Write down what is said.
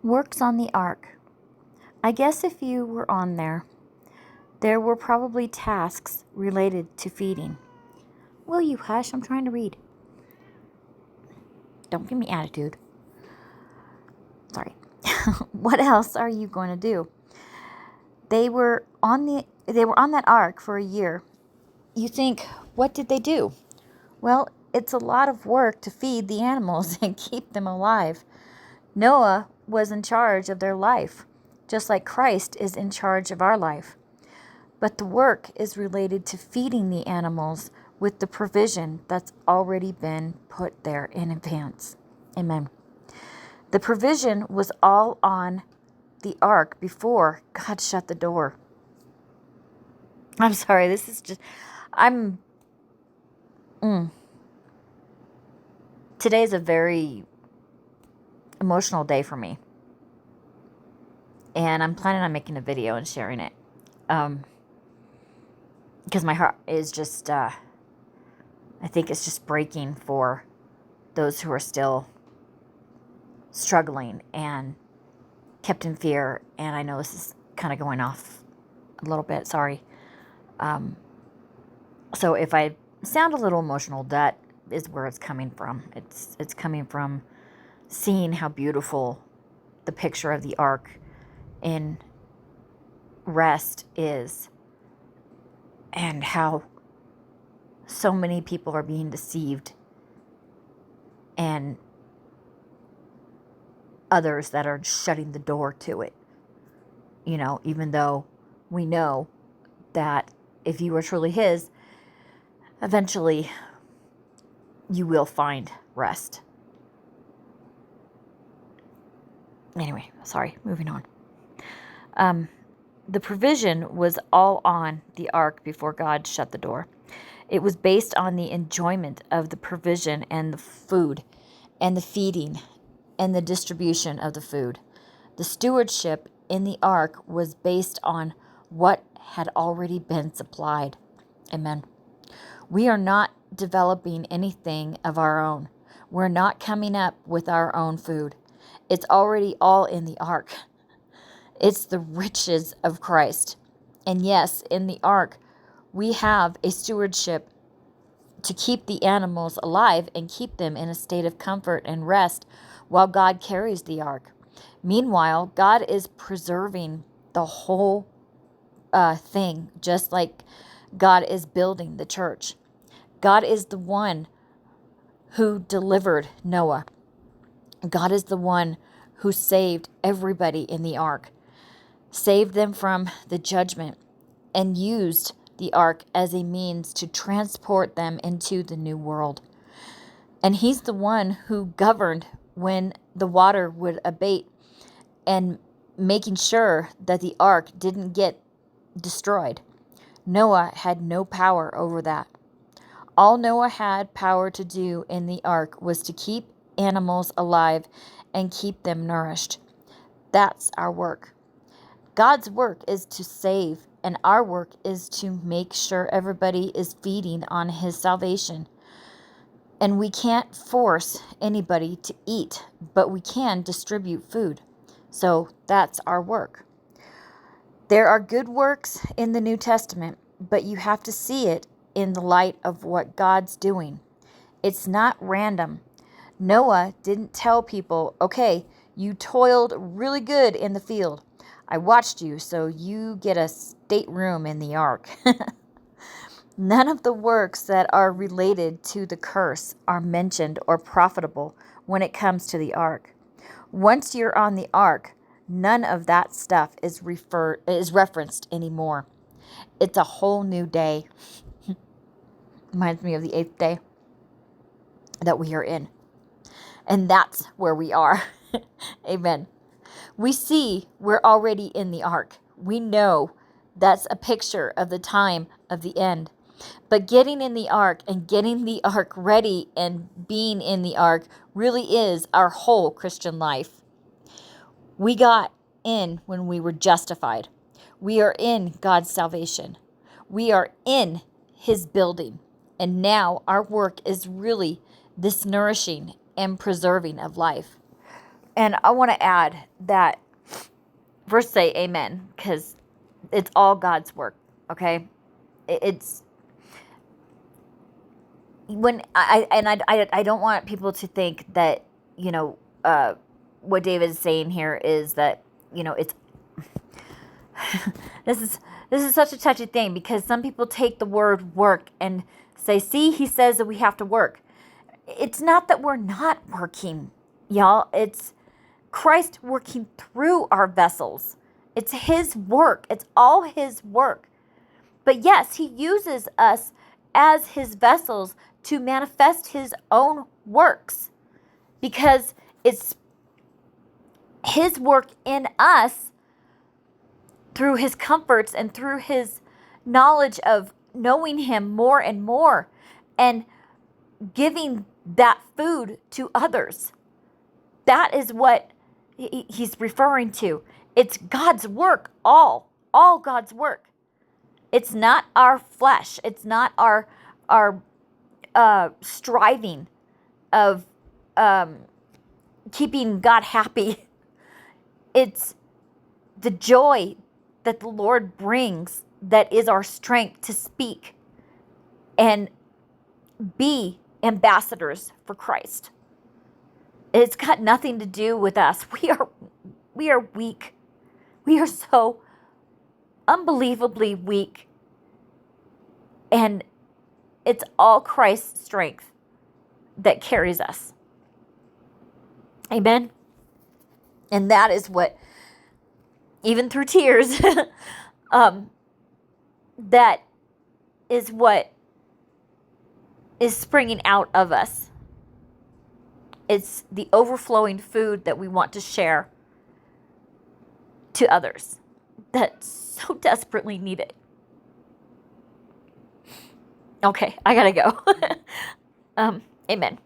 Works on the ark. I guess if you were on there were probably tasks related to feeding. Will you hush? I'm trying to read. Don't give me attitude. Sorry. What else are you going to do? They were on that ark for a year. You think, what did they do? Well, it's a lot of work to feed the animals and keep them alive. Noah was in charge of their life, just like Christ is in charge of our life. But the work is related to feeding the animals with the provision that's already been put there in advance. Amen. The provision was all on the ark before God shut the door. I'm sorry, this is just, Today's a very emotional day for me. And I'm planning on making a video and sharing it. Because my heart is just, I think it's just breaking for those who are still struggling and kept in fear. And I know this is kind of going off a little bit, sorry. So if I sound a little emotional, that is where it's coming from. It's coming from seeing how beautiful the picture of the ark in rest is, and how so many people are being deceived, and others that are shutting the door to it. You know, even though we know that if you are truly His, eventually you will find rest. Anyway, sorry, moving on. The provision was all on the ark before God shut the door. It was based on the enjoyment of the provision and the food and the feeding and the distribution of the food. The stewardship in the ark was based on what had already been supplied. Amen. We are not developing anything of our own. We're not coming up with our own food. It's already all in the ark. It's the riches of Christ. And yes, in the ark, we have a stewardship to keep the animals alive and keep them in a state of comfort and rest while God carries the ark. Meanwhile, God is preserving the whole thing, just like God is building the church. God is the one who delivered Noah. God is the one who saved everybody in the ark, saved them from the judgment, and used the ark as a means to transport them into the new world. And He's the one who governed when the water would abate and making sure that the ark didn't get destroyed. Noah had no power over that. All Noah had power to do in the ark was to keep animals alive and keep them nourished. That's our work. God's work is to save, and our work is to make sure everybody is feeding on His salvation. And we can't force anybody to eat, but we can distribute food. So that's our work. There are good works in the New Testament, but you have to see it in the light of what God's doing. It's not random. Noah didn't tell people, okay, you toiled really good in the field. I watched you, so you get a stateroom in the ark. None of the works that are related to the curse are mentioned or profitable when it comes to the ark. Once you're on the ark, none of that stuff is referenced anymore. It's a whole new day. Reminds me of the 8th day that we are in. And that's where we are. Amen. We see we're already in the ark. We know that's a picture of the time of the end. But getting in the ark and getting the ark ready and being in the ark really is our whole Christian life. We got in when we were justified. We are in God's salvation. We are in His building. And now our work is really this nourishing and preserving of life. And I want to add that, first say amen, because it's all God's work, okay? It's when I don't want people to think that, what David is saying here is that, it's this is such a touchy thing, because some people take the word work and say, see, he says that we have to work. It's not that we're not working, y'all. It's Christ working through our vessels. It's his work. It's all his work. But yes, he uses us as his vessels to manifest his own works, because it's his work in us through his comforts and through his knowledge of knowing him more and more, and giving that food to others. That is what he's referring to. It's God's work, all God's work. It's not our flesh. It's not our striving of keeping God happy. It's the joy that the Lord brings that is our strength to speak and be ambassadors for Christ. It's got nothing to do with us. We are weak. We are so unbelievably weak. And it's all Christ's strength that carries us. Amen. And that is what, even through tears, that is what is springing out of us. It's the overflowing food that we want to share to others that so desperately need it. Okay, I gotta go. Amen.